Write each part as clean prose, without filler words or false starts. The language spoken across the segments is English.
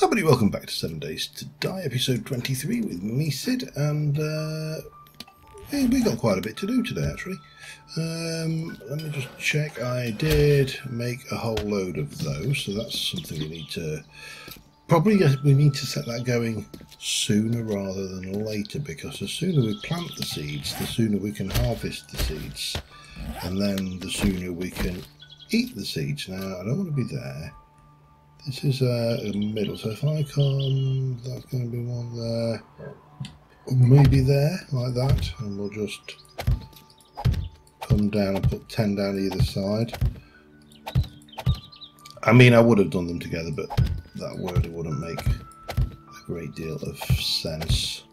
Everybody, welcome back to 7 Days to Die, episode 23 with me, Sid, and we got quite a bit to do today, actually. Let me just check. I did make a whole load of those, so that's something we need to... we need to set that going sooner rather than later, because the sooner we plant the seeds, the sooner we can harvest the seeds, and then the sooner we can eat the seeds. Now, I don't want to be there. This is a middle, so if I come, that's going to be one there, maybe there, like that, and we'll just come down and put 10 down either side. I mean, I would have done them together, but that word wouldn't make a great deal of sense.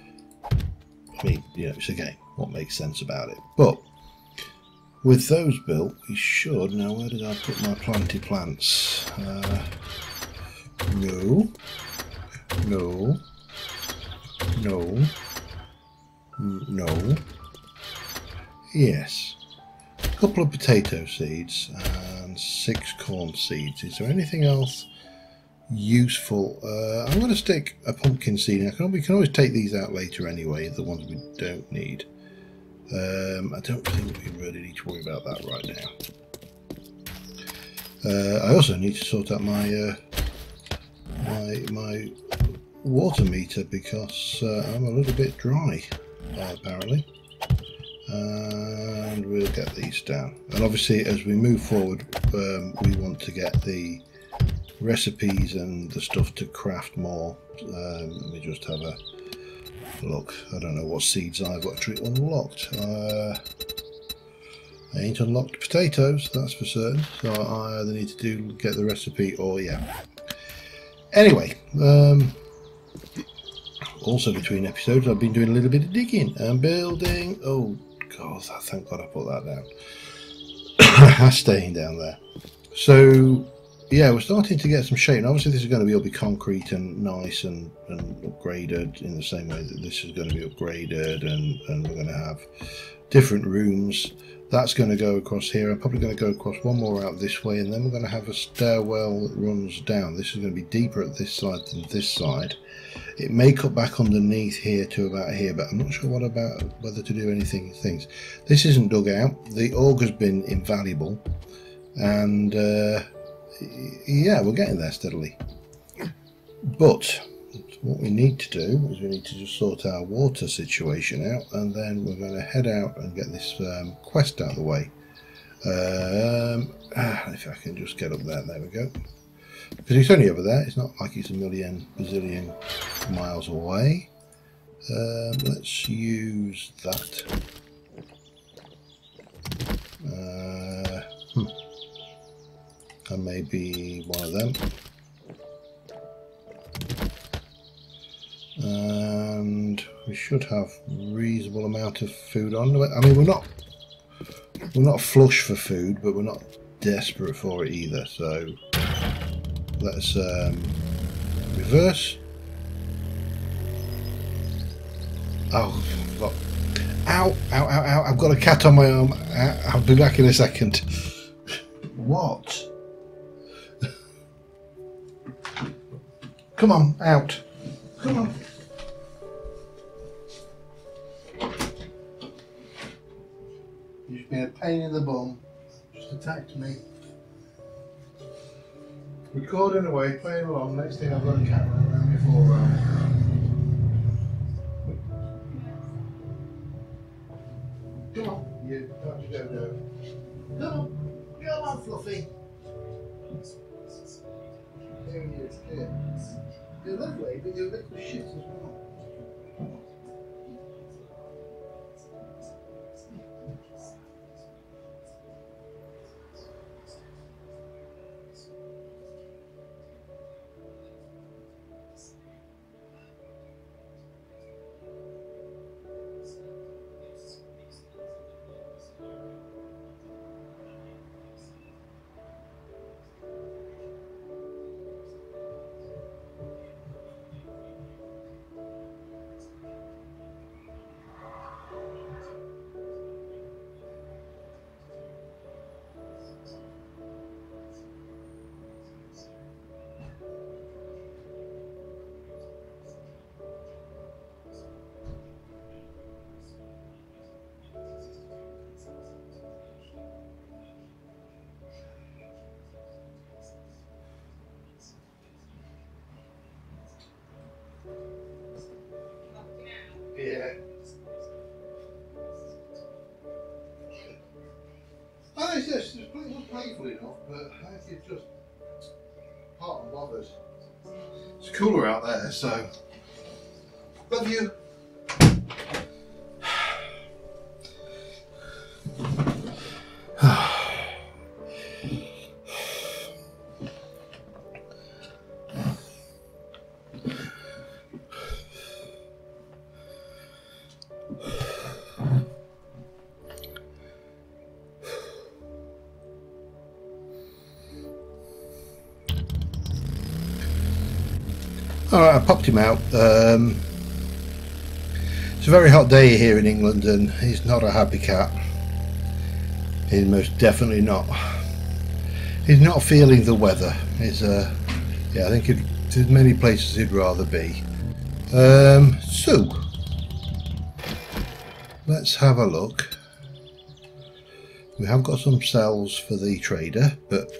I mean, you know, it's a game, what makes sense about it? But with those built, we should... Now, where did I put my planty plants? No. Yes. A couple of potato seeds and 6 corn seeds. Is there anything else useful? I'm going to stick a pumpkin seed in. We can always take these out later anyway, the ones we don't need. I don't think we really need to worry about that right now. I also need to sort out my my water meter, because I'm a little bit dry, apparently. And we'll get these down. And obviously, as we move forward, we want to get the recipes and the stuff to craft more. Let me just have a look. I don't know what seeds I've actually unlocked. I ain't unlocked potatoes, that's for certain. So I either need to get the recipe or yeah. Anyway, also between episodes I've been doing a little bit of digging and building. Oh God, thank God I put that down. That's staying down there. So yeah, we're starting to get some shape. And obviously this is going to be concrete and nice and upgraded in the same way that this is going to be upgraded, and we're going to have different rooms. That's going to go across here. I'm probably going to go across one more out this way, and then we're going to have a stairwell that runs down. This is going to be deeper at this side than this side. It may cut back underneath here to about here, but I'm not sure whether to do anything things. This isn't dug out. The auger's been invaluable, and yeah, we're getting there steadily. But what we need to do is we need to just sort our water situation out, and then we're going to head out and get this quest out of the way. If I can just get up there, there we go. Because it's only over there, it's not like it's a bazillion miles away. Let's use that. And maybe one of them. And we should have reasonable amount of food on. I mean, we're not flush for food, but we're not desperate for it either. So let's reverse. Oh, look. Ow, ow, ow, ow! I've got a cat on my arm. I'll be back in a second. What? Come on, out. Come on. You've been a pain in the bum. Just attacked me. Recording away, playing along. Next thing I've got a cat running around me for Come on, you. Don't you go. Come on. Come on, Fluffy. There he is. Here. You're lovely, but you're a little shit as well. Yeah. Oh, it's just painful enough, but I think it's just part and bothered. It's cooler out there, so love you. Alright, I popped him out. It's a very hot day here in England and he's not a happy cat. He's most definitely not. He's not feeling the weather. He's yeah, I think there's many places he'd rather be. So let's have a look. We have got some cells for the trader, but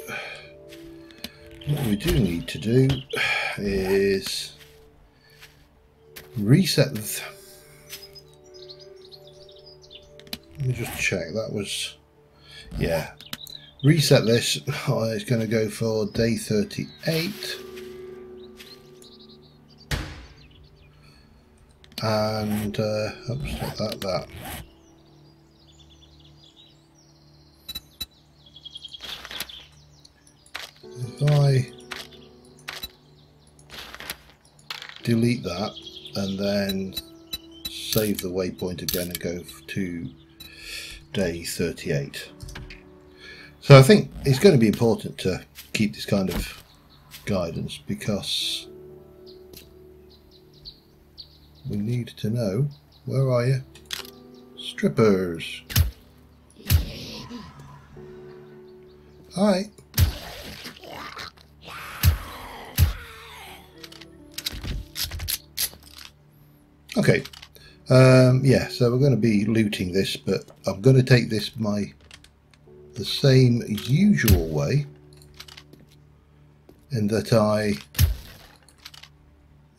what we do need to do is reset let me just check. That was, yeah, reset this. It's going to go for day 38 and oops, not that if I delete that and then save the waypoint again and go to day 38. So I think it's going to be important to keep this kind of guidance because we need to know, where are you? Strippers. Hi. Okay, yeah, so we're going to be looting this, but I'm going to take this the same usual way, in that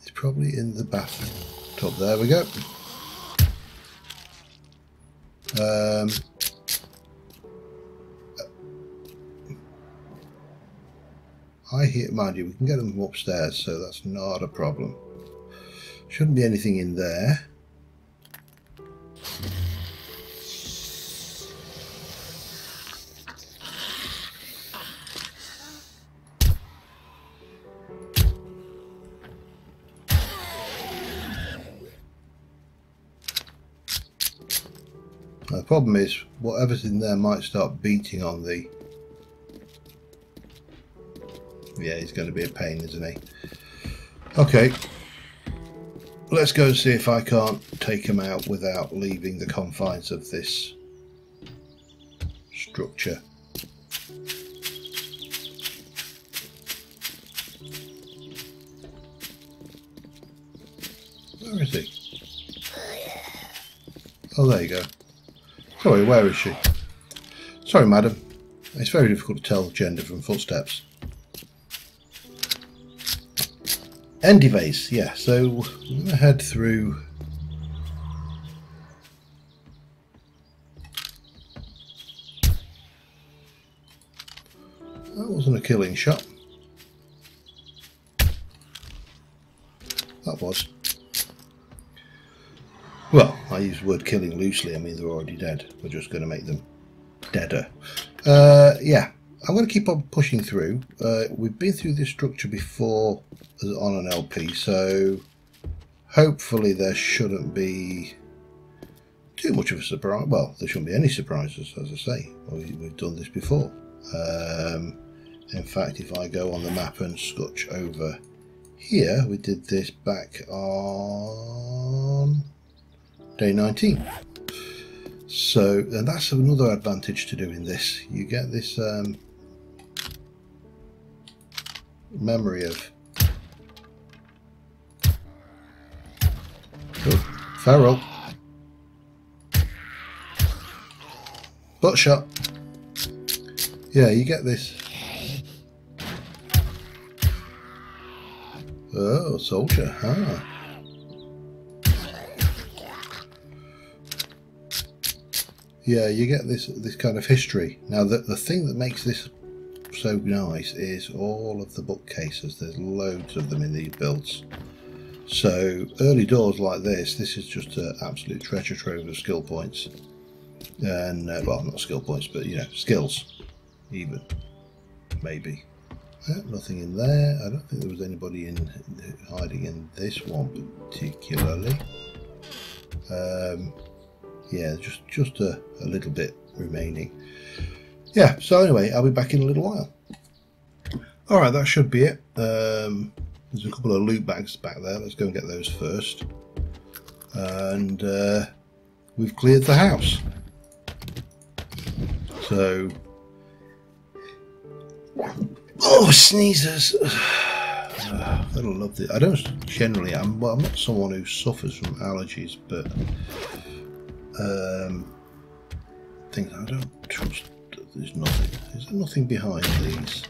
it's probably in the bathtub. There we go. I hear, mind you, we can get them from upstairs, so that's not a problem. Shouldn't be anything in there. Now, the problem is, whatever's in there might start beating on the... Yeah, he's going to be a pain, isn't he? Okay. Let's go and see if I can't take him out without leaving the confines of this structure. Where is he? Oh, there you go. Sorry, where is she? Sorry, madam. It's very difficult to tell gender from footsteps. Endivase, yeah, so we're going to head through. That wasn't a killing shot. That was. Well, I use the word killing loosely, I mean they're already dead. We're just going to make them deader. Yeah, I'm going to keep on pushing through. We've been through this structure before on an LP, so hopefully there shouldn't be too much of a surprise. Well, there shouldn't be any surprises, as I say. We've done this before. In fact, if I go on the map and scotch over here, we did this back on day 19. So, and that's another advantage to doing this. You get this memory of feral butt shot. Yeah, you get this. Oh, soldier, huh? yeah, you get this kind of history. Now, the thing that makes this so nice is all of the bookcases. There's loads of them in these builds. So early doors like this is just an absolute treasure trove of skill points. And well, not skill points, but you know, skills, even maybe. Nothing in there. I don't think there was anybody hiding in this one particularly. Yeah, just a little bit remaining. Yeah, so anyway, I'll be back in a little while. Alright, that should be it. There's a couple of loot bags back there. Let's go and get those first. And we've cleared the house. So... oh, sneezers! I love this. I don't generally... I'm not someone who suffers from allergies, but... things I don't trust. There's nothing. Is there nothing behind these?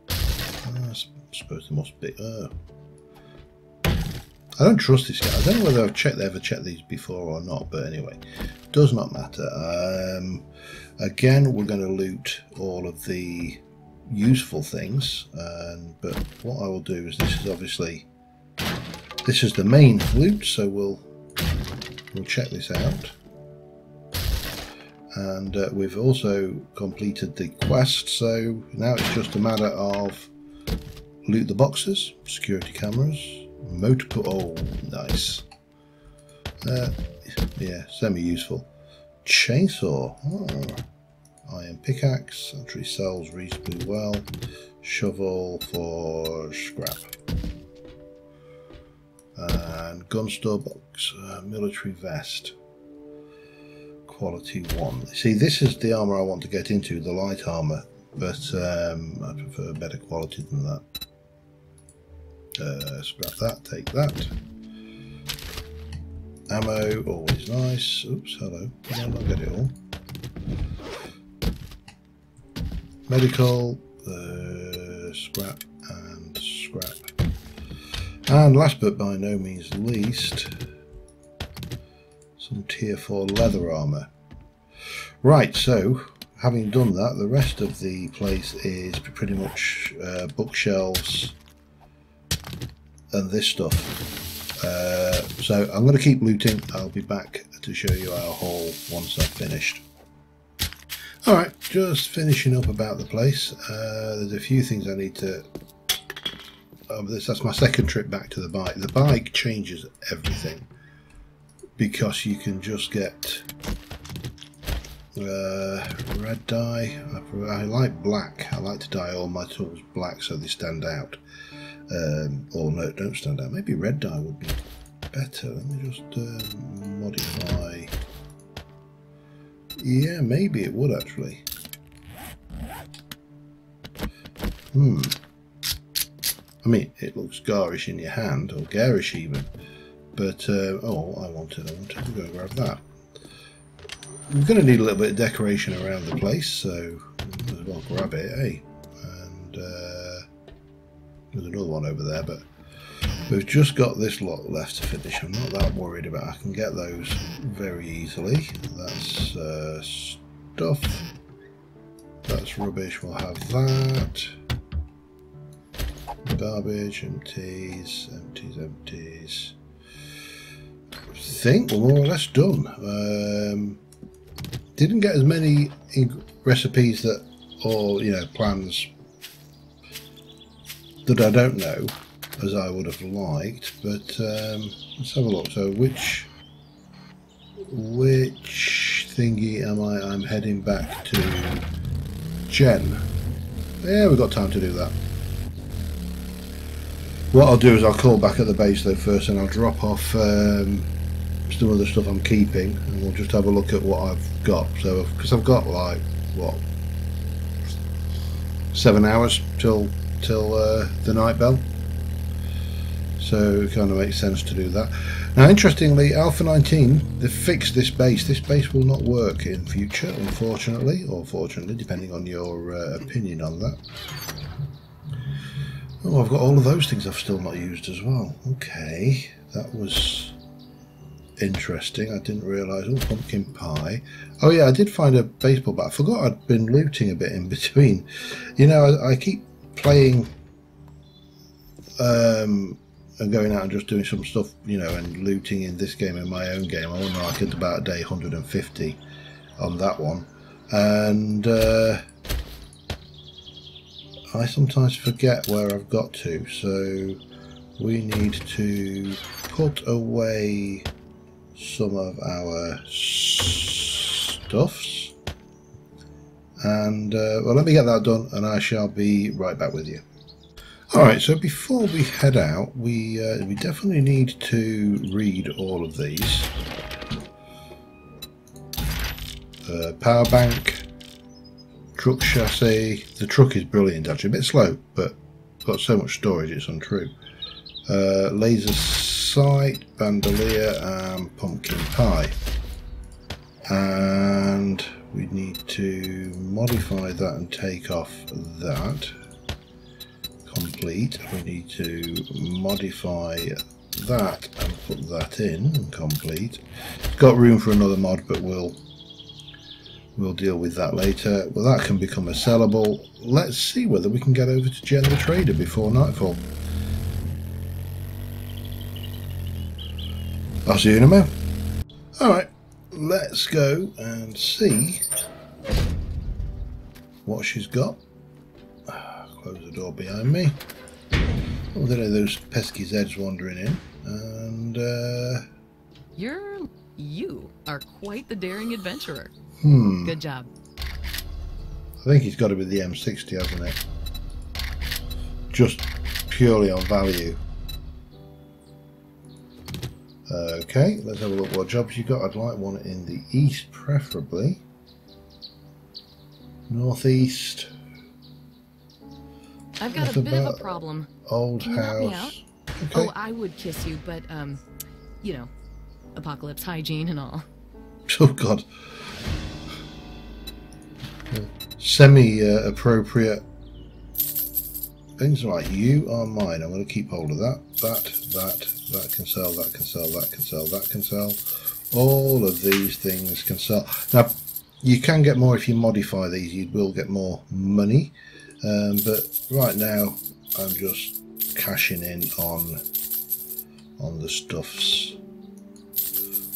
I suppose there must be. I don't trust this guy. I don't know whether I've ever checked these before or not, but anyway, does not matter. Again, we're going to loot all of the useful things, but what I will do is this is the main loot, so we'll check this out. And we've also completed the quest, so now it's just a matter of loot the boxes, security cameras, motor oh, nice. Yeah, semi-useful. Chainsaw, iron pickaxe, actually sells reasonably well. Shovel for scrap. And gun store box, military vest. Quality 1. See, this is the armour I want to get into, the light armour, but I prefer better quality than that. Scrap that, take that. Ammo, always nice. Oops, hello. Did I not get it all? Medical, scrap, and scrap. And last but by no means least, some tier 4 leather armour. Right, so having done that, the rest of the place is pretty much bookshelves and this stuff. So I'm going to keep looting. I'll be back to show you our haul once I've finished. Alright, just finishing up about the place. There's a few things I need to... that's my second trip back to the bike. The bike changes everything, because you can just get red dye. I like black. I like to dye all my tools black so they stand out. Or no, don't stand out. Maybe red dye would be better. Let me just modify. Yeah, maybe it would actually. I mean, it looks garish in your hand, or garish even. But, oh, I wanted to go grab that. We're going to need a little bit of decoration around the place, so might as well grab it, eh? And there's another one over there, but we've just got this lot left to finish. I'm not that worried about it. I can get those very easily. That's stuff. That's rubbish. We'll have that. Garbage, empties, empties, empties. I think we're more or less done. Didn't get as many recipes that, or you know, plans that I don't know as I would have liked, but let's have a look. So which thingy am I? I'm heading back to Jen. Yeah, we've got time to do that. What I'll do is I'll call back at the base though first, and I'll drop off some of the stuff I'm keeping, and we'll just have a look at what I've got. So, because I've got like what, 7 hours till the night bell, so it kind of makes sense to do that. Now, interestingly, Alpha 19, they've fixed this base. This base will not work in future, unfortunately, or fortunately, depending on your opinion on that. Oh, I've got all of those things I've still not used as well. Okay, that was interesting. I didn't realise. Oh, pumpkin pie. Oh yeah, I did find a baseball bat. I forgot I'd been looting a bit in between. You know, I keep playing and going out and just doing some stuff, you know, and looting in this game and my own game. I wonder, like, at about day 150 on that one, and I sometimes forget where I've got to, so we need to put away some of our stuffs, and well, let me get that done and I shall be right back with you. Alright, so before we head out, we definitely need to read all of these. Power bank, truck chassis. The truck is brilliant actually, a bit slow, but got so much storage it's untrue. Laser sight, bandolier, and pumpkin pie. And we need to modify that and take off that. Complete. We need to modify that and put that in. Complete. It's got room for another mod, but we'll deal with that later. Well, that can become a sellable. Let's see whether we can get over to General Trader before nightfall. I'll see you in a moment. Alright, let's go and see what she's got. Close the door behind me. Oh, there are those pesky Zeds wandering in. And You are quite the daring adventurer. Good job. I think he's got to be the M60, hasn't it? Just purely on value. Okay, let's have a look what jobs you got. I'd like one in the east, preferably. Northeast. I've got a bit of a problem. Old Can you help me out? house. Okay. Oh, I would kiss you, but you know, apocalypse hygiene and all. Oh God. Semi-appropriate things like you are mine. I'm going to keep hold of that. That can sell. That can sell. That can sell. That can sell. All of these things can sell. Now, you can get more if you modify these. You will get more money. But right now, I'm just cashing in on the stuffs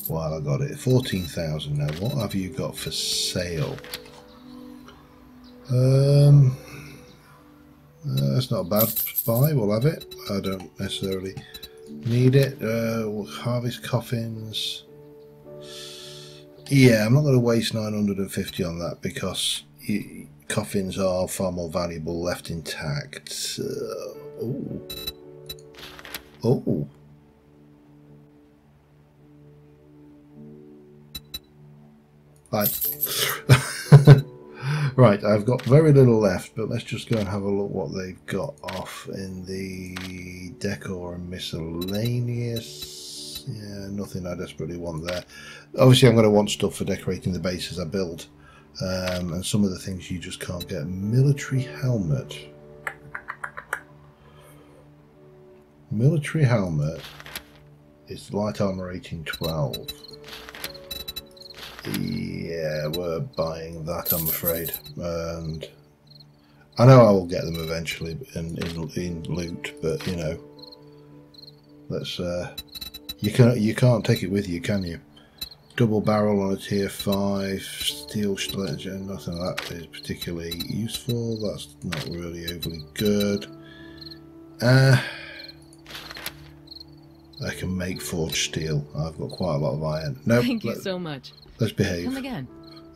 while I got it. 14,000 now. What have you got for sale? That's not a bad buy. We'll have it. I don't necessarily need it. We'll harvest coffins. Yeah, I'm not going to waste 950 on that because coffins are far more valuable left intact. Oh. Right. Right, I've got very little left, but let's just go and have a look what they've got off in the decor and miscellaneous. Yeah, nothing I desperately want there. Obviously, I'm going to want stuff for decorating the base as I build. And some of the things you just can't get. Military helmet. Military helmet is light armor 1812. Yeah, we're buying that, I'm afraid. And I know I will get them eventually in loot, but you know, let's. You can't take it with you, can you? Double barrel on a tier 5, steel sledge, and nothing like that is particularly useful. That's not really overly good. I can make forged steel. I've got quite a lot of iron. No, Thank you so much. Let's behave. Come again.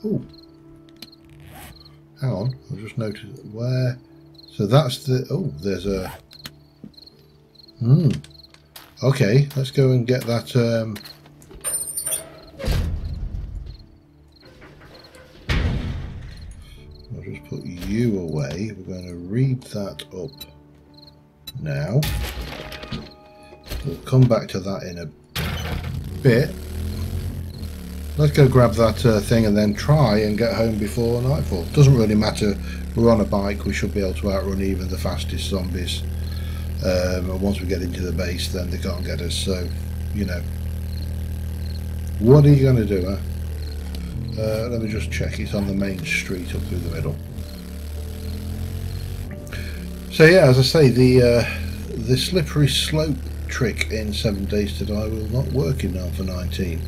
Oh, hang on. I've just noticed where. So that's the. Oh, there's a. Okay, let's go and get that. I'll just put you away. We're going to read that up now. We'll come back to that in a bit. Let's go grab that thing and then try and get home before nightfall. Doesn't really matter. We're on a bike. We should be able to outrun even the fastest zombies. And once we get into the base, then they can't get us. So, you know, What are you going to do, huh? Let me just check. It's on the main street up through the middle. So yeah, as I say, the slippery slope trick in 7 Days to Die will not work in Alpha 19,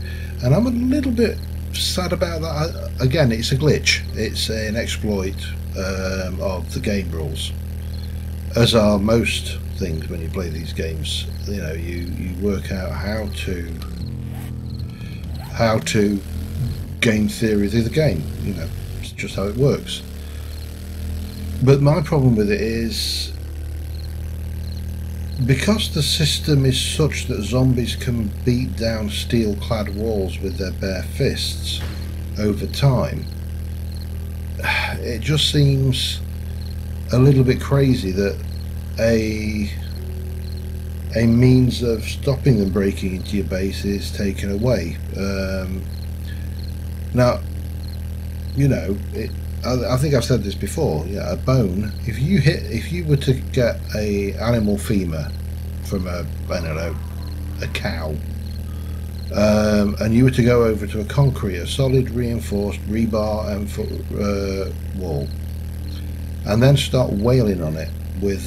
and I'm a little bit sad about that. Again, it's a glitch. It's an exploit of the game rules, as are most things when you play these games. You know, you work out how to game theory through the game. You know, it's just how it works. But my problem with it is, because the system is such that zombies can beat down steel-clad walls with their bare fists over time, it just seems a little bit crazy that a means of stopping them breaking into your base is taken away. Now, you know, I think I've said this before. Yeah, a bone. If you were to get a animal femur from I don't know, a cow, and you were to go over to a solid reinforced rebar and wall, and then start wailing on it with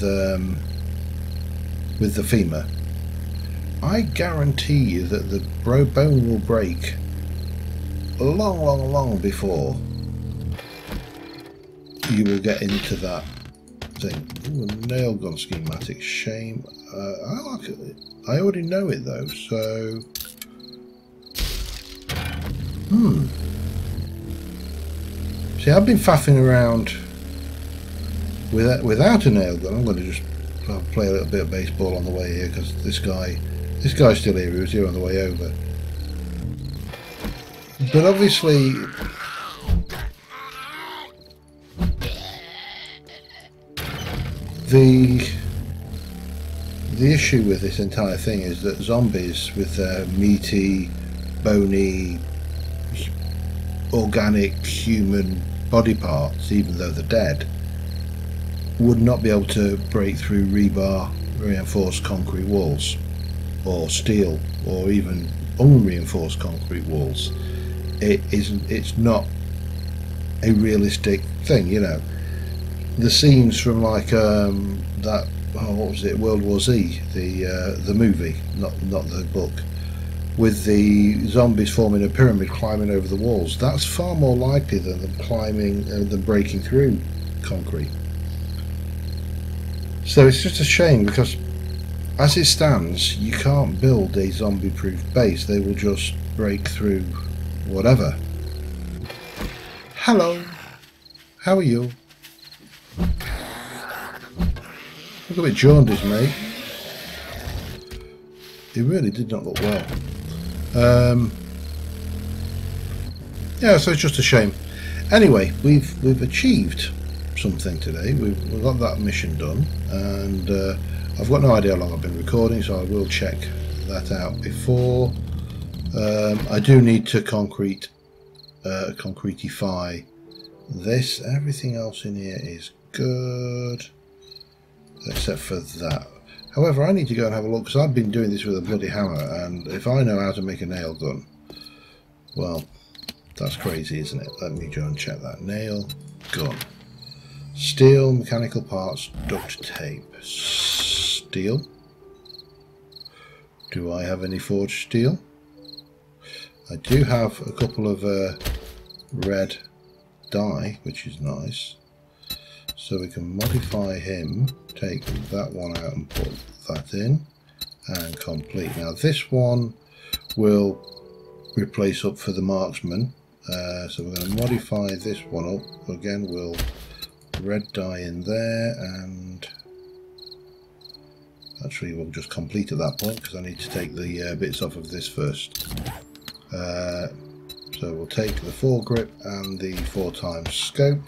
the femur, I guarantee you that the bone will break long before you will get into that thing. Ooh, a nail gun schematic. Shame. I like it. I already know it though, so see, I've been faffing around without a nail gun. I'm going to just play a little bit of baseball on the way here, because this guy's still here. He was here on the way over. But obviously, the issue with this entire thing is that zombies, with their meaty, bony, organic human body parts, even though they're dead, would not be able to break through rebar reinforced concrete walls, or steel, or even unreinforced concrete walls. It's not a realistic thing, you know. The scenes from like that, what was it, World War Z, the movie, not the book, with the zombies forming a pyramid climbing over the walls, that's far more likely than them climbing than breaking through concrete. So it's just a shame, because as it stands, you can't build a zombie-proof base. They will just break through whatever. Hello, how are you? Look a bit jaundiced, mate. He really did not look well. Yeah, so it's just a shame. Anyway, we've achieved something today. We've got that mission done, and I've got no idea how long I've been recording, so I will check that out before. I do need to concretify this. Everything else in here is good, except for that. However, I need to go and have a look, because I've been doing this with a bloody hammer, and if I know how to make a nail gun, well, that's crazy, isn't it? Let me go and check that. Nail gun. Steel, mechanical parts, duct tape. Steel. Do I have any forged steel? I do have a couple of red dye, which is nice. So we can modify him, take that one out and put that in, and complete. Now this one will replace up for the marksman. So we're going to modify this one up. Again, we'll red dye in there, and actually we'll just complete at that point, because I need to take the bits off of this first. So we'll take the foregrip and the 4x scope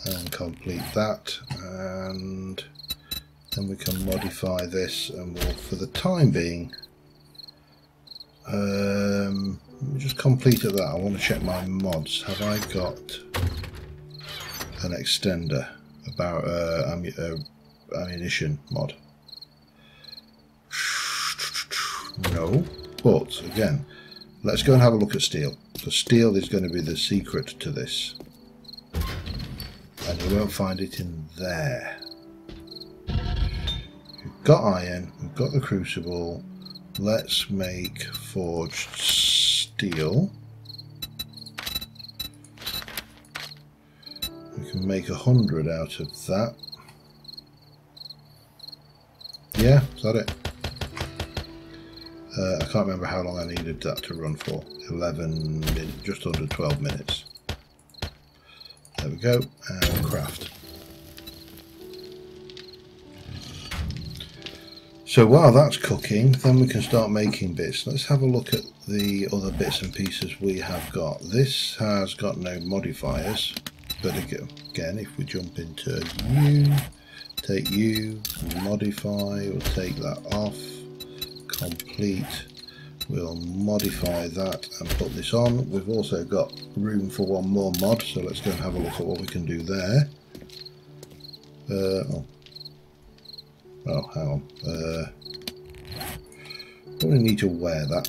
and complete that, and then we can modify this, and we'll, for the time being, let me just complete at that. I want to check my mods. Have I got an extender about ammunition mod? No, but again, let's go and have a look at steel. Because steel is going to be the secret to this. And you won't find it in there. We've got iron, we've got the crucible. Let's make forged steel. We can make 100 out of that. Yeah, is that it? I can't remember how long I needed that to run for. 11 minutes, just under 12 minutes. There we go, and craft. So while that's cooking, then we can start making bits. Let's have a look at the other bits and pieces we have got. This has got no modifiers, but again, if we jump into you, take you, modify, we'll take that off, complete, we'll modify that and put this on. We've also got room for one more mod, so let's go and have a look at what we can do there. Oh, hang on. Probably need to wear that.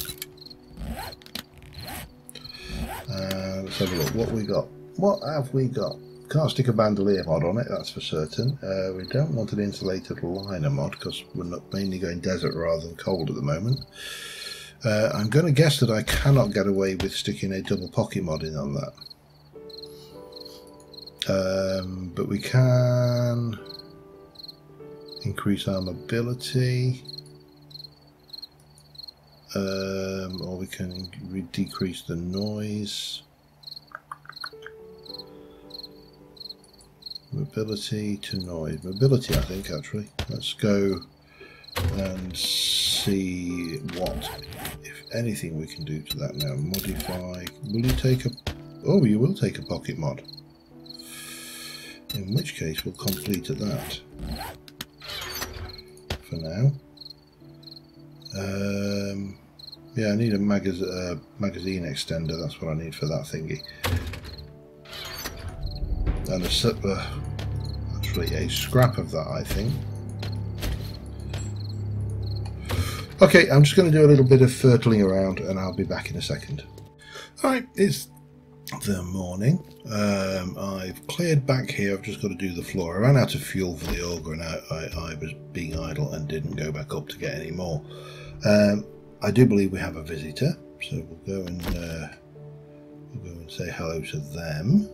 Let's have a look. What we got? What have we got? Can't stick a bandolier mod on it, that's for certain. We don't want an insulated liner mod because we're not mainly going desert rather than cold at the moment. I'm going to guess that I cannot get away with sticking a double pocket mod in on that. But we can increase our mobility, or we can decrease the noise. Mobility to noise. Mobility, I think, actually. Let's go and see what, if anything, we can do to that now. Modify. Will you take a... Oh, you will take a pocket mod. In which case, we'll complete at that. For now. Yeah, I need a magazine extender. That's what I need for that thingy. And actually a scrap of that, I think. Okay, I'm just going to do a little bit of fertling around and I'll be back in a second. Alright, it's the morning. I've cleared back here. I've just got to do the floor. I ran out of fuel for the auger and I was being idle and didn't go back up to get any more. I do believe we have a visitor, so we'll go and say hello to them.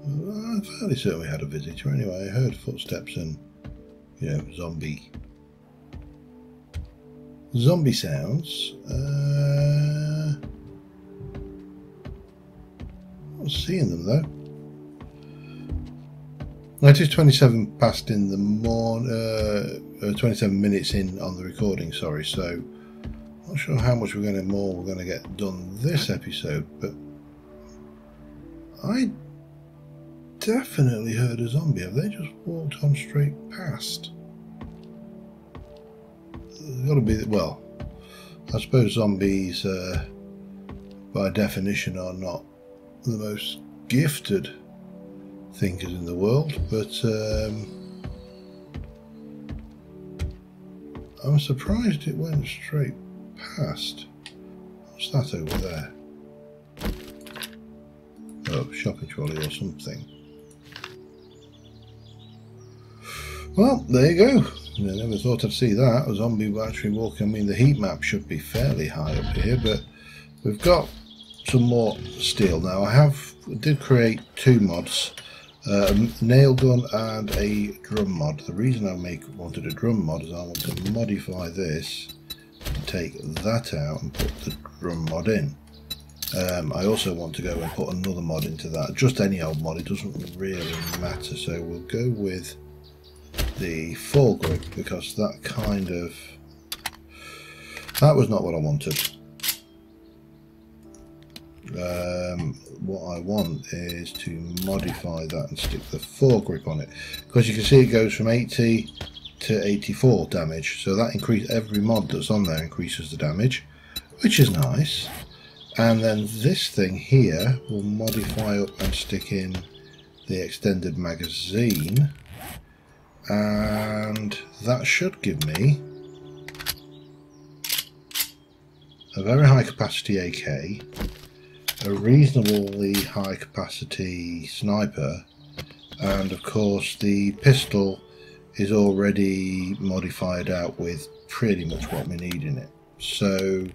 I'm fairly certain we had a visitor anyway. I heard footsteps and, you know, zombie sounds. Not seeing them though. It is 27 past in the morning, 27 minutes in on the recording, sorry, so not sure how much we're going to get done this episode, but I definitely heard a zombie. Have they just walked on straight past? There's got to be, well, I suppose zombies by definition are not the most gifted thinkers in the world, but I'm surprised it went straight past. What's that over there? Oh, shopping trolley or something. Well, there you go. I never thought I'd see that. A zombie actually walking. I mean, the heat map should be fairly high up here, but we've got some more steel now. I did create two mods, a nail gun and a drum mod. The reason I wanted a drum mod is I want to modify this and take that out and put the drum mod in. I also want to go and put another mod into that. Just any old mod, it doesn't really matter. So we'll go with the foregrip because that was not what I wanted. What I want is to modify that and stick the foregrip on it, because you can see it goes from 80 to 84 damage, so that every mod that's on there increases the damage, which is nice. And then this thing here will modify up and stick in the extended magazine, and that should give me a very high capacity AK, a reasonably high capacity sniper, and of course the pistol is already modified out with pretty much what we need in it. So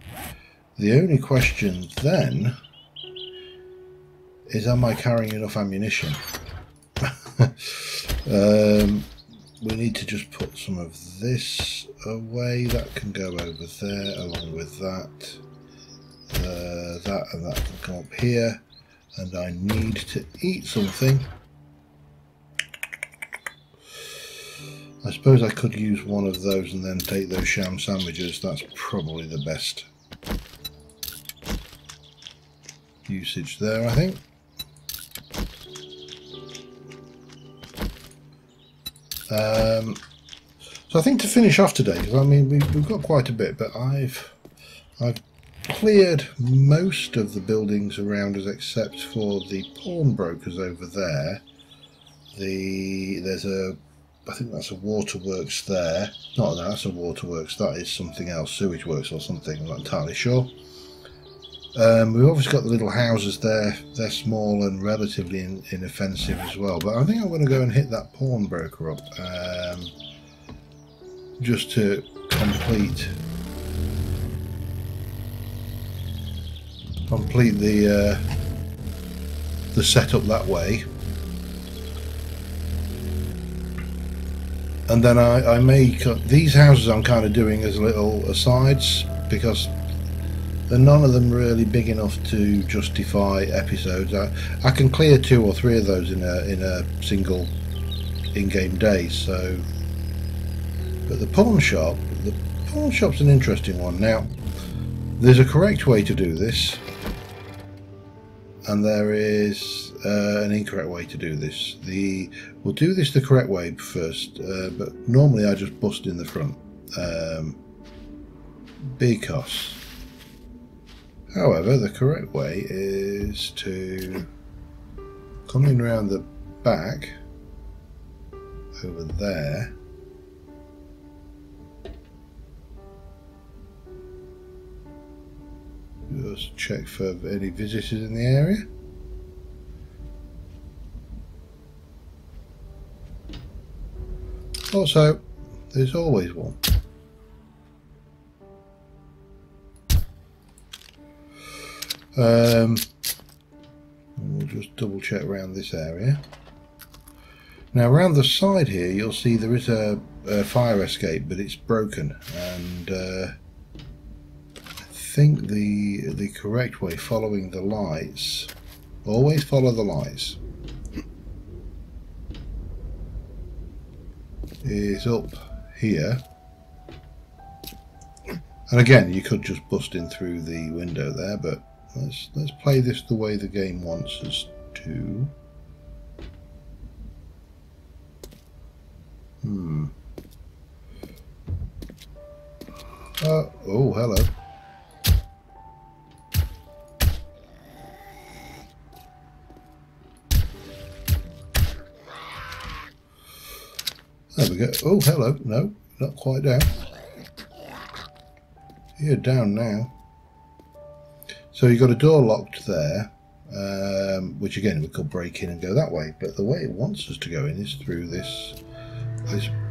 the only question then is, am I carrying enough ammunition? We need to just put some of this away. That can go over there along with that. That and that can come up here. And I need to eat something. I suppose I could use one of those and then take those sham sandwiches. That's probably the best usage there, I think. So I think to finish off today, because I mean we've got quite a bit, but I've cleared most of the buildings around us except for the pawnbrokers over there. I think that's a waterworks there. Not that, that's a waterworks. That is something else, sewage works or something. I'm not entirely sure. We've obviously got the little houses there. They're small and relatively inoffensive as well. But I think I'm going to go and hit that pawnbroker up just to complete the setup that way. And then I may cut these houses. I'm kind of doing as little asides because none of them really big enough to justify episodes. I can clear 2 or 3 of those in a single in-game day. So, but the pawn shop's an interesting one. Now, there's a correct way to do this, and there is an incorrect way to do this. We'll do this the correct way first, but normally I just bust in the front because. However, the correct way is to come in around the back over there. Just check for any visitors in the area. Also, there's always one. We'll just double check around this area. Now around the side here you'll see there is a fire escape, but it's broken, and I think the correct way, following the lights, always follow the lights, is up here. And again, you could just bust in through the window there, but let's play this the way the game wants us to. Oh, hello. There we go. Oh, hello. No, not quite down. You're down now. So you've got a door locked there, which again we could break in and go that way, but the way it wants us to go in is through this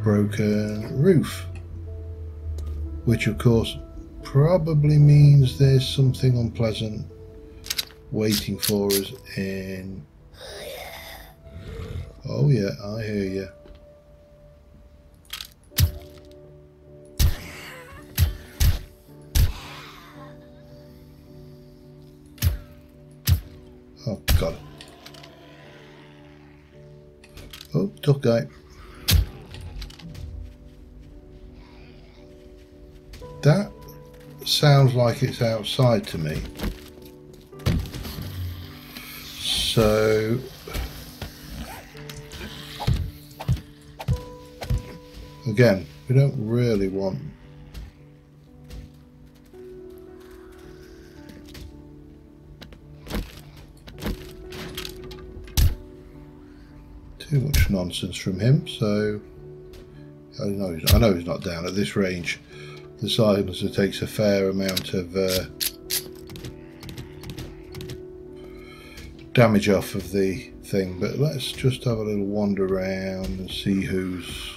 broken roof, which of course probably means there's something unpleasant waiting for us in. Oh yeah, I hear you. Oh, got it. Oh, tough guy. That sounds like it's outside to me. So again, we don't really want too much nonsense from him, so I know he's not down at this range. the silencer takes a fair amount of damage off of the thing. But let's just have a little wander around and see who's...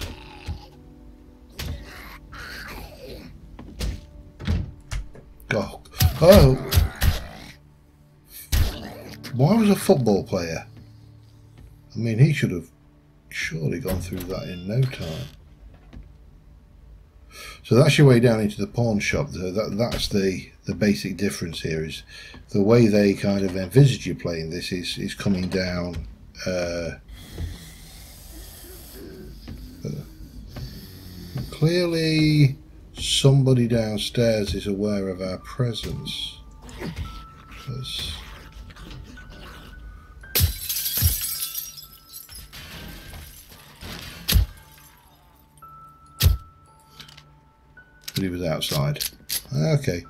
Oh! Why was a football player? I mean, he should have surely gone through that in no time. So that's your way down into the pawn shop. That's the basic difference here, is the way they kind of envisage you playing this is coming down clearly somebody downstairs is aware of our presence. But he was outside. Okay.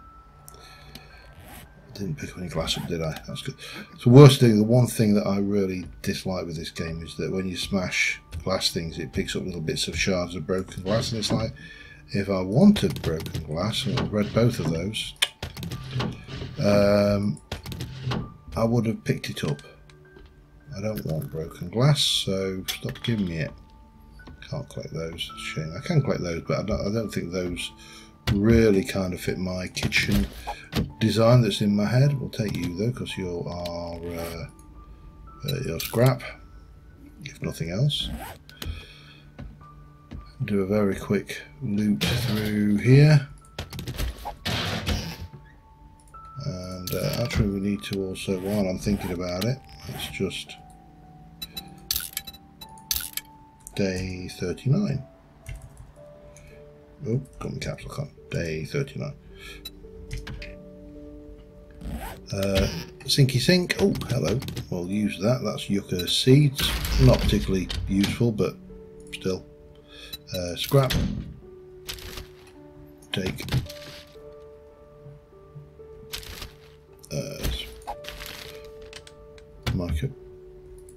Didn't pick up any glass up, did I? That's good. So worst thing, the one thing that I really dislike with this game is that when you smash glass things, it picks up little bits of shards of broken glass, and it's like, if I wanted broken glass, and I've read both of those, I would have picked it up. I don't want broken glass, so stop giving me it. Can't collect those. Shame. I can collect those, but I don't think those really kind of fit my kitchen design that's in my head. We'll take you though, because you are your scrap, if nothing else. Do a very quick loop through here, and actually we need to also, while I'm thinking about it, let's just day 39. Oh, got my caps lock on. Day 39. Sinky sink. Oh, hello. We'll use that. That's yucca seeds. Not particularly useful, but still. Scrap. Take.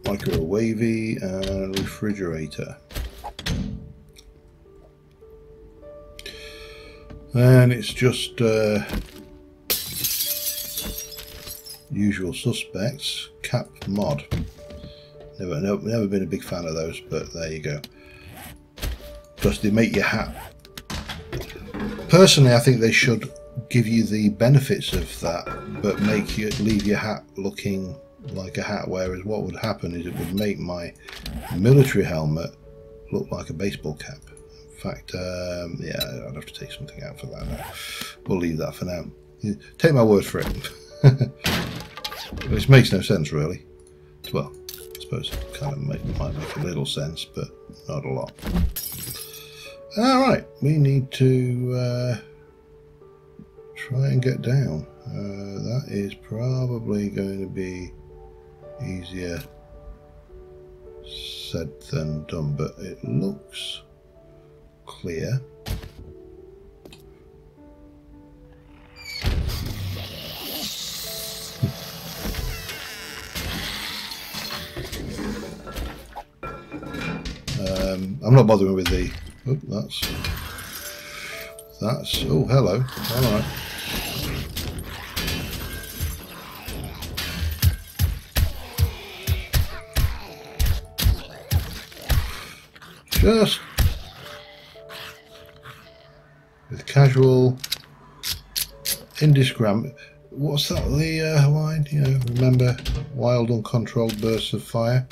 Microwavy and refrigerator. And it's just usual suspects. Cap mod. Never been a big fan of those, but there you go. Because they make your hat. Personally, I think they should give you the benefits of that, but leave your hat looking like a hat. Whereas what would happen is it would make my military helmet look like a baseball cap. In fact, yeah, I'd have to take something out for that now. We'll leave that for now. Take my word for it. Which makes no sense, really. Well, I suppose it kind of might make a little sense, but not a lot. Alright, we need to try and get down. That is probably going to be easier said than done, but it looks clear. I'm not bothering with the... Oh, that's... Oh, hello. All right. Just with casual, indiscriminate. What's that? The line? You know, remember, wild, uncontrolled bursts of fire.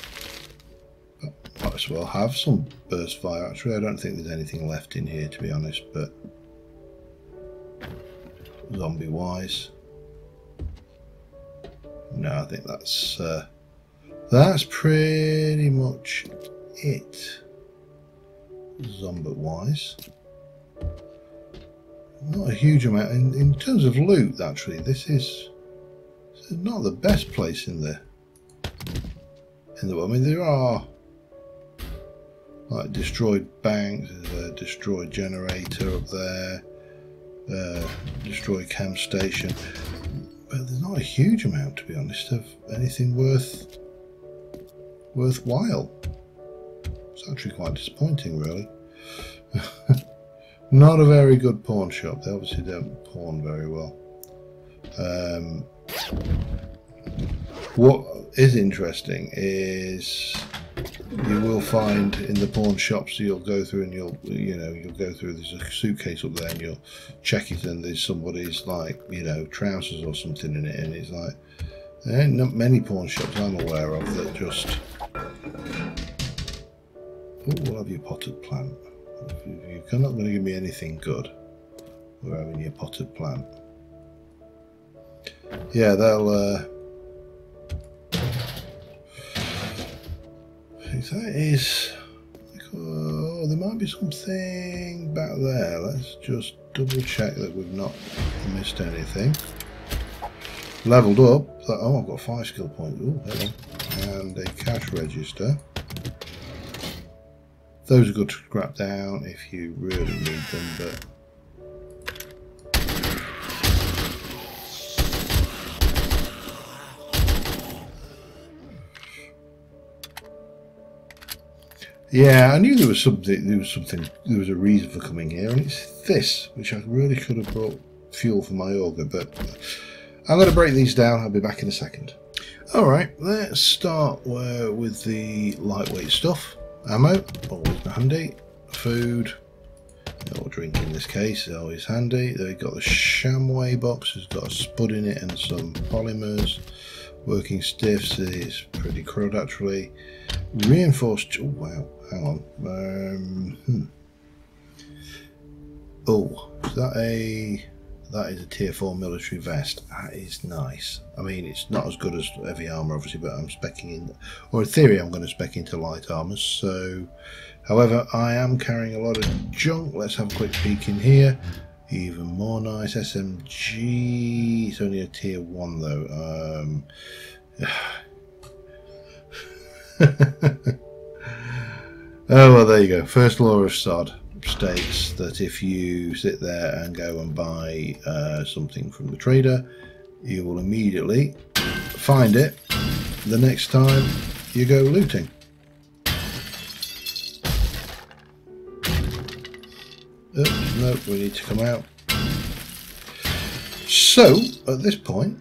Might as well have some burst fire. Actually, I don't think there's anything left in here, to be honest. But zombie-wise, no, I think that's pretty much it. Zombie-wise, not a huge amount. In terms of loot, actually, this is not the best place in the world. I mean, there are like destroyed banks, there's a destroyed generator up there, destroyed cam station, but there's not a huge amount, to be honest, of anything worthwhile. It's actually quite disappointing, really. Not a very good pawn shop. They obviously don't pawn very well. What is interesting is you will find in the pawn shops you'll go through and you'll go through, there's a suitcase up there and you'll check it and there's somebody's like, trousers or something in it, and it's like, there ain't not many pawn shops I'm aware of that just... Oh, we'll have your potted plant. You're not going to give me anything good. We're having your potted plant. Yeah, they'll... that is... Oh, there might be something back there. Let's just double check that we've not missed anything. Leveled up. Oh, I've got 5 skill points. Oh, hello. And a cash register. Those are good to scrap down if you really need them, but... Yeah, I knew there was a reason for coming here, and it's this, which I really could have brought fuel for my auger, but I'm going to break these down. I'll be back in a second. Alright, let's start with the lightweight stuff. Ammo, always handy. Food, or drink in this case, is always handy. They've got the Shamway box, it's got a spud in it and some polymers. Working stiffs is pretty crud actually. Reinforced, oh wow, hang on. Oh, that is a tier 4 military vest. That is nice. I mean, it's not as good as heavy armor obviously, but I'm specking in, or in theory I'm going to spec into light armor. So, however, I am carrying a lot of junk. Let's have a quick peek in here. Even more nice. SMG, it's only a tier 1 though. Oh well, there you go. First law of SOD states that if you sit there and go and buy something from the trader, you will immediately find it the next time you go looting. Oops, no, we need to come out. So, at this point,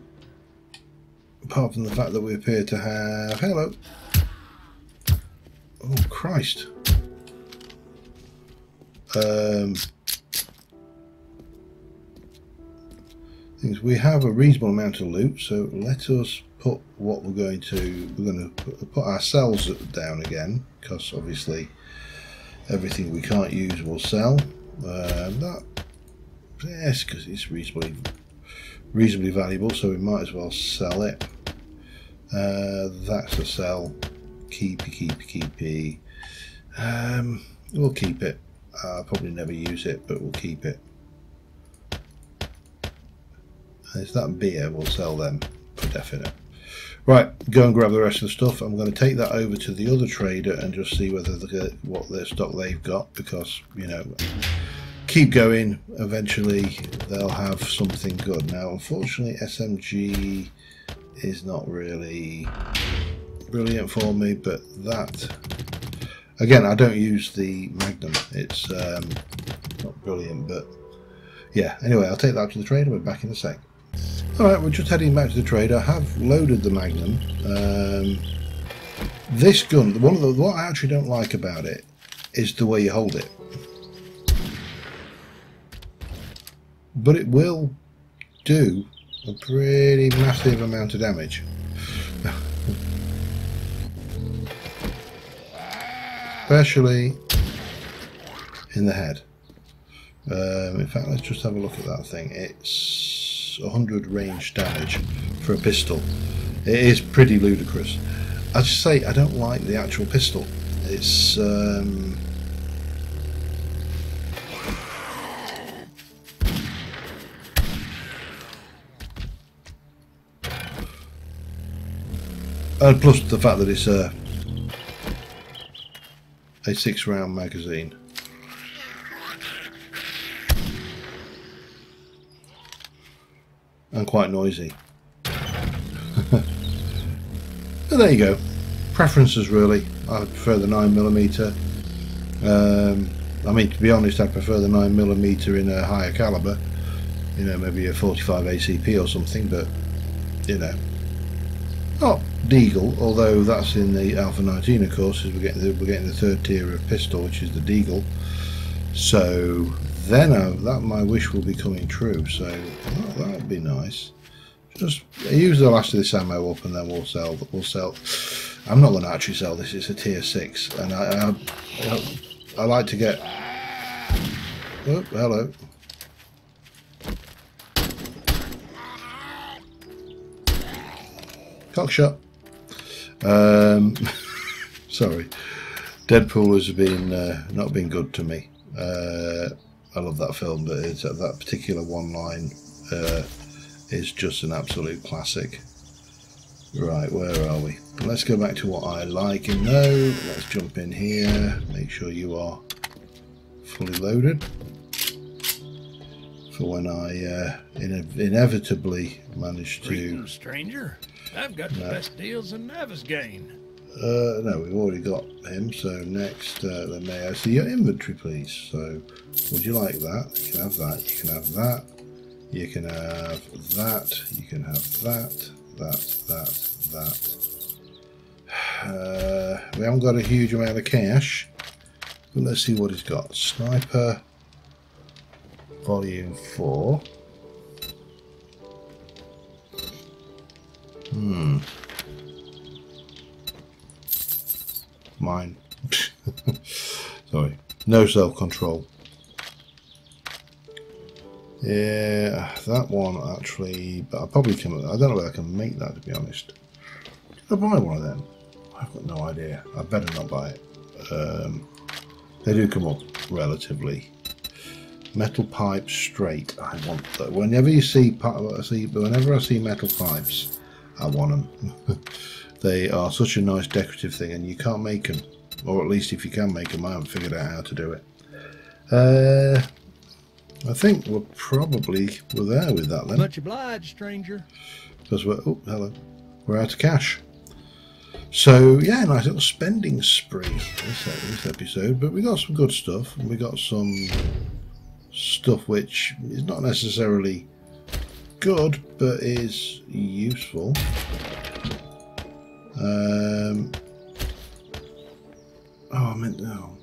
apart from the fact that we appear to have... Hello! Oh, Christ. Things, we have a reasonable amount of loot, so let us put what we're going to put ourselves down again, because obviously everything we can't use will sell. Yes, because it's reasonably valuable, so we might as well sell it. That's a sell. Keepy. We'll keep it. I'll probably never use it, but we'll keep it. And it's that beer, we'll sell them for definite. Right, go and grab the rest of the stuff. I'm going to take that over to the other trader and just see whether what their stock they've got, because, keep going, eventually they'll have something good. Now, unfortunately, SMG is not really brilliant for me, but that, again, I don't use the Magnum. It's not brilliant, but yeah. Anyway, I'll take that to the trader. We're back in a sec. Alright, we're just heading back to the trader. I have loaded the Magnum. This gun, what I actually don't like about it is the way you hold it. But it will do a pretty massive amount of damage. Especially in the head. In fact, let's just have a look at that thing. It's 100 range damage for a pistol. It is pretty ludicrous. I just say I don't like the actual pistol. It's and plus the fact that it's a 6-round magazine. And quite noisy. But there you go. Preferences really. I prefer the 9mm. I mean, to be honest, I prefer the 9mm in a higher caliber. You know, maybe a 45 ACP or something, but you know, not Deagle. Although that's in the Alpha 19, of course, as we're getting the third tier of pistol, which is the Deagle. So then that my wish will be coming true. So that would be nice. Just use the last of this ammo up, and then we'll sell. I'm not going to actually sell this. It's a tier 6, and I like to get. Oh, hello. Cockshot. Sorry, Deadpool has been not been good to me. I love that film, but it's that particular one line is just an absolute classic. Right, where are we? Let's go back to what I like and know. Let's jump in here. Make sure you are fully loaded for when I inevitably manage to. Greetings, stranger. I've got the best deals in Navezgane. No, we've already got him. So next, then may I see your inventory, please? So, would you like that? You can have that. You can have that. You can have that. You can have that. That. We haven't got a huge amount of cash, but let's see what he's got. Sniper, Volume 4. Mine. Sorry. No self-control. Yeah, that one actually, but I probably can. I don't know whether I can make that, to be honest. Did I buy one of them? I've got no idea. I better not buy it. They do come up relatively. Metal pipe straight. I want that. Whenever you see, whenever I see metal pipes, I want them. They are such a nice decorative thing, and you can't make them, or at least if you can make them, I haven't figured out how to do it. I think we're there with that then. Much obliged, stranger. Because hello, we're out of cash. So yeah, nice little spending spree this episode. But we got some good stuff, and we got some stuff which is not necessarily good, but is useful. I meant no.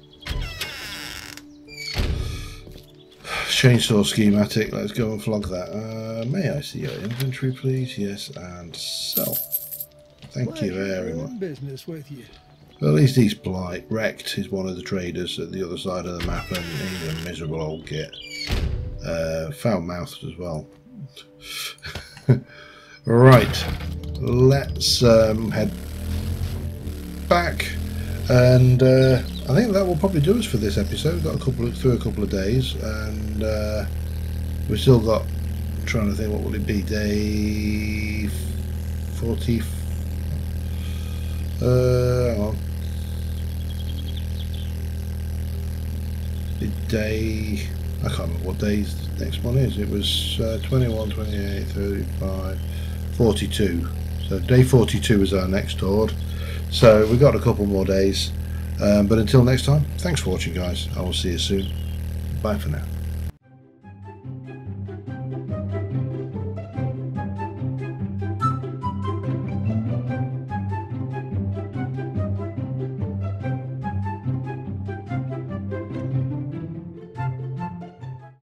Chainsaw schematic. Let's go and flog that. May I see your inventory, please? Yes, and sell. Thank you very much. Business with you. Well, at least he's polite. Wrecked is one of the traders at the other side of the map, and he's a miserable old git. Foul-mouthed as well. Right, let's head back, and I think that will probably do us for this episode. Got through a couple of days, and we've still got. I'm trying to think, what will it be? Day 40. Hang on. Day. I can't remember what day's the next one is. It was 21, 28, 35, 42. So day 42 is our next horde. So we've got a couple more days. But until next time, thanks for watching, guys. I will see you soon. Bye for now.